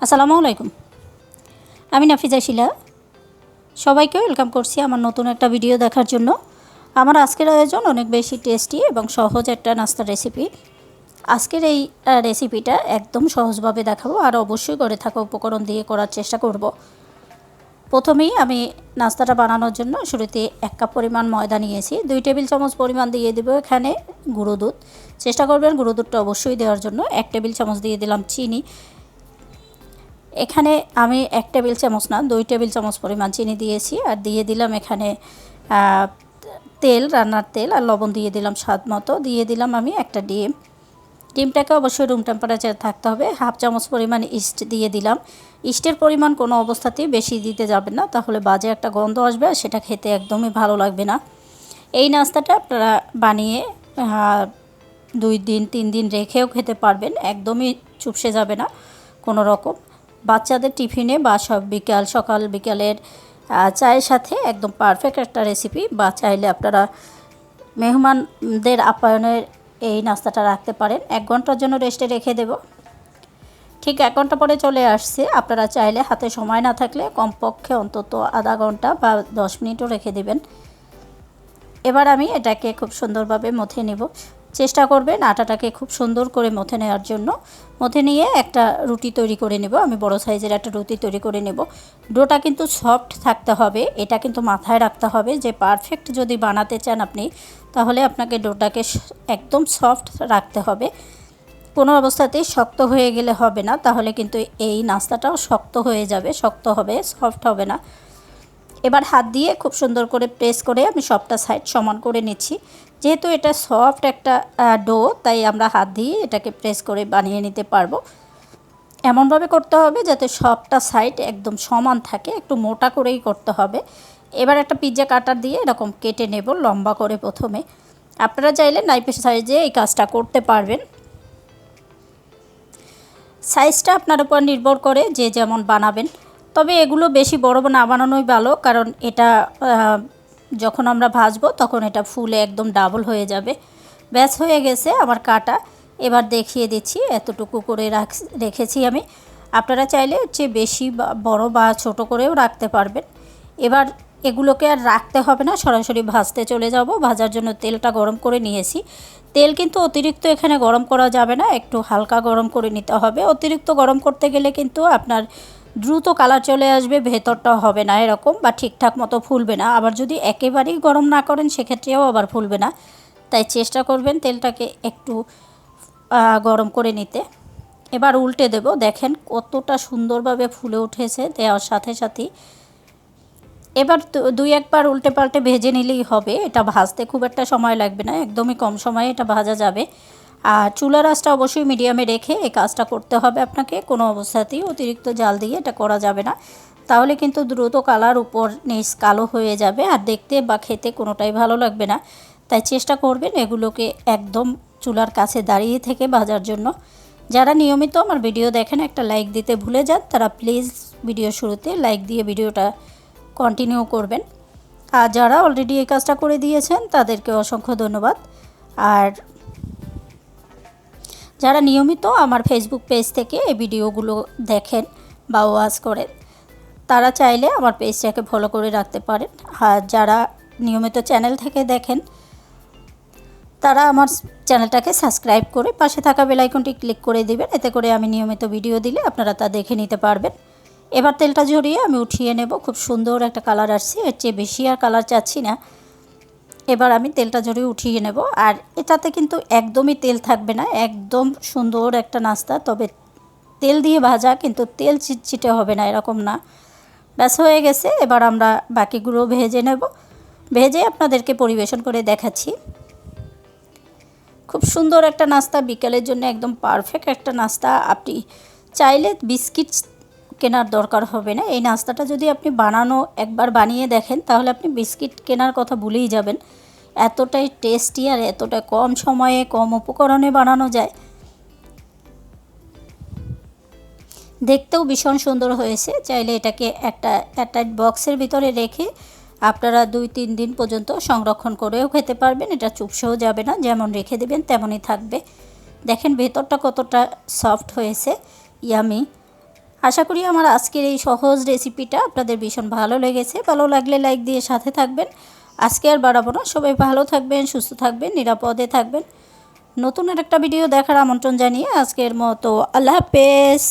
আসসালামু আলাইকুম। আমি নাফিজা শিলা। সবাইকে ওয়েলকাম করছি আমার নতুন একটা ভিডিও দেখার জন্য। আমার আজকের আয়োজন অনেক বেশি টেস্টি এবং সহজ একটা নাস্তার রেসিপি। আজকের এই রেসিপিটা একদম সহজভাবে দেখাবো আর অবশ্যই করে থাকা উপকরণ দিয়ে করার চেষ্টা করব। প্রথমেই আমি নাস্তাটা বানানোর জন্য শুরুতে 1 কাপ পরিমাণ ময়দা নিয়েছি। 2 টেবিল চামচ পরিমাণ দিয়ে দেবো এখানে গুঁড়ো দুধ। চেষ্টা করবেন গুঁড়ো দুধটা অবশ্যই দেওয়ার জন্য। 1 টেবিল চামচ দিয়ে দিলাম চিনি। এখানে আমি 1 টেবিল চামচ না 2 টেবিল চামচ পরিমাণ চিনি দিয়েছি আর দিয়ে দিলাম এখানে তেল, রান্নার তেল আর লবণ দিয়ে দিলাম স্বাদ মতো। দিয়ে দিলাম আমি একটা ডিম। ডিমটাকে অবশ্যই রুম টেম্পারেচারে থাকতে হবে। হাফ চামচ পরিমাণ ইস্ট দিয়ে দিলাম। ইস্টের পরিমাণ কোনো অবস্থাতেই বেশি দিতে যাবেন না, তাহলে বাজে একটা গন্ধ আসবে আর সেটা খেতে একদমই ভালো লাগবে না। এই নাস্তাটা আপনারা বানিয়ে 2 দিন 3 দিন রেখেও খেতে পারবেন, একদমই চুপসে যাবে না কোনো রকম। বাচ্চাদের টিফিনে বা সকাল বিকালের চায়ের সাথে একদম পারফেক্ট একটা রেসিপি। বা চাইলে আপনারা মেহমানদের আপ্যায়নের এই নাস্তাটা রাখতে পারেন। 1 ঘন্টার জন্য রেস্টে রেখে দেব। ঠিক 1 ঘন্টা পরে চলে আসছে। আপনারা চাইলে হাতে সময় না থাকলে কমপক্ষে অন্তত আধা ঘন্টা বা 10 মিনিটও রেখে দেবেন। এবার আমি এটাকে খুব সুন্দরভাবে মথে নেব। চেষ্টা করবেন আটাটাকে খুব সুন্দর করে মথে নেওয়ার জন্য। মথে নিয়ে একটা রুটি তৈরি করে নেব। আমি বড় সাইজের একটা রুটি তৈরি করে নেব। ডোটা কিন্তু সফট থাকতে হবে, এটা কিন্তু মাথায় রাখতে হবে যে পারফেক্ট যদি বানাতে চান আপনি, তাহলে আপনাকে ডোটাকে একদম সফট রাখতে হবে। কোনো অবস্থাতেই শক্ত হয়ে গেলে হবে না, তাহলে কিন্তু এই নাস্তাটাও শক্ত হয়ে যাবে, শক্ত হবে, সফট হবে না। এবার হাত দিয়ে খুব সুন্দর করে প্রেস করে আমি সবটা সাইড সমান করে নিচ্ছি। যেহেতু এটা সফট একটা ডো, তাই আমরা হাত দিয়ে এটাকে প্রেস করে বানিয়ে নিতে পারবো। এমনভাবে করতে হবে যাতে সবটা সাইড একদম সমান থাকে, একটু মোটা করেই করতে হবে। এবার একটা পিৎজা কাটার দিয়ে এরকম কেটে নেব লম্বা করে প্রথমে। আপনারা চাইলে নাইফের সাইজে এই কাজটা করতে পারবেন। সাইজটা আপনার উপর নির্ভর করে যে যেমন বানাবেন। তবে এগুলো বেশি বড় না বানানোই ভালো, কারণ এটা যখন আমরা ভাজবো তখন এটা ফুলে একদম ডাবল হয়ে যাবে। ব্যাস হয়ে গেছে আমার কাটা। এবার দেখিয়ে দিচ্ছি এতটুকু করে রেখেছি আমি। আপনারা চাইলে চেয়ে বেশি বড় বা ছোট করেও রাখতে পারবেন। এবার এগুলোকে আর রাখতে হবে না, সরাসরি ভাজতে চলে যাব। ভাজার জন্য তেলটা গরম করে নিয়েছি। তেল কিন্তু অতিরিক্ত এখানে গরম করা যাবে না, একটু হালকা গরম করে নিতে হবে। অতিরিক্ত গরম করতে গেলে কিন্তু আপনার দ্রুত কালার চলে আসবে, ভেতরটা হবে না এরকম, বা ঠিকঠাক মতো ফুলবে না। আবার যদি একেবারেই গরম না করেন সেক্ষেত্রেও আবার ফুলবে না। তাই চেষ্টা করবেন তেলটাকে একটু গরম করে নিতে। এবার উল্টে দেব। দেখেন কতটা সুন্দরভাবে ফুলে উঠেছে দেওয়ার সাথে সাথেই। এবার 2-1 বার উল্টে পাল্টে ভেজে নিলেই হবে। এটা ভাজতে খুব একটা সময় লাগবে না, একদমই কম সময়ে এটা ভাজা যাবে। আর চুলার আঁচটা অবশ্যই মিডিয়ামে রেখে এই কাজটা করতে হবে আপনাকে। কোনো অবস্থাতেই অতিরিক্ত জাল দিয়ে এটা করা যাবে না, তাহলে কিন্তু দ্রুত কালার উপর নিচ কালো হয়ে যাবে আর দেখতে বা খেতে কোনোটাই ভালো লাগবে না। তাই চেষ্টা করবেন এগুলোকে একদম চুলার কাছে দাঁড়িয়ে থেকে ভাজার জন্য। যারা নিয়মিত আমার ভিডিও দেখেন একটা লাইক দিতে ভুলে যান, তারা প্লিজ ভিডিও শুরুতে লাইক দিয়ে ভিডিওটা কন্টিনিউ করবেন। আর যারা অলরেডি এই কাজটা করে দিয়েছেন তাদেরকে অসংখ্য ধন্যবাদ। আর যারা নিয়মিত আমার ফেসবুক পেজ থেকে এই ভিডিওগুলো দেখেন বা ওয়াচ করেন, তারা চাইলে আমার পেজটাকে ফলো করে রাখতে পারেন। আর যারা নিয়মিত চ্যানেল থেকে দেখেন, তারা আমার চ্যানেলটাকে সাবস্ক্রাইব করে পাশে থাকা বেল আইকনটি ক্লিক করে দিবেন। এতে করে আমি নিয়মিত ভিডিও দিলে আপনারা তা দেখে নিতে পারবেন। এবার তেলটা ঝরিয়ে আমি উঠিয়ে নেব। খুব সুন্দর একটা কালার আসছে, এর চেয়ে বেশি আর কালার চাচ্ছি না। এবার আমি তেলটা ঝরিয়ে উঠিয়ে নেব। আর এটাতে কিন্তু একদমই তেল থাকবে না, একদম সুন্দর একটা নাস্তা। তবে তেল দিয়ে ভাজা, কিন্তু তেল চিটচিটে হবে না এরকম না। ব্যাস হয়ে গেছে। এবার আমরা বাকিগুলো ভেজে নেব। ভেজে আপনাদেরকে পরিবেশন করে দেখাচ্ছি। খুব সুন্দর একটা নাস্তা, বিকেলের জন্য একদম পারফেক্ট একটা নাস্তা। আপনি চাইলে বিস্কিট কেনার দরকার হবে না। এই নাস্তাটা যদি আপনি একবার বানিয়ে দেখেন, তাহলে আপনি বিস্কিট কেনার কথা ভুলেই যাবেন। এতটাই টেস্টি আর এতটা কম সময়ে কম উপকরণে বানানো যায়। দেখতেও ভীষণ সুন্দর হয়েছে। চাইলে এটাকে একটা এয়ারটাইট বক্সের ভিতরে রেখে আপনারা 2-3 দিন পর্যন্ত সংরক্ষণ করেও খেতে পারবেন। এটা চুপসেও যাবে না, যেমন রেখে দেবেন তেমনই থাকবে। দেখেন ভেতরটা কতটা সফট হয়েছে, ইয়ামি। আশা করি আমার আজকের এই সহজ রেসিপিটা আপনাদের ভীষণ ভালো লেগেছে। ভালো লাগলে লাইক দিয়ে সাথে থাকবেন। আজকে আর বাড়াবো না, সবাই ভালো থাকবেন, সুস্থ থাকবেন, নিরাপদে থাকবেন। নতুন আরেকটা ভিডিও দেখার আমন্ত্রণ জানিয়ে আজকের মতো আল্লাহ হাফেজ।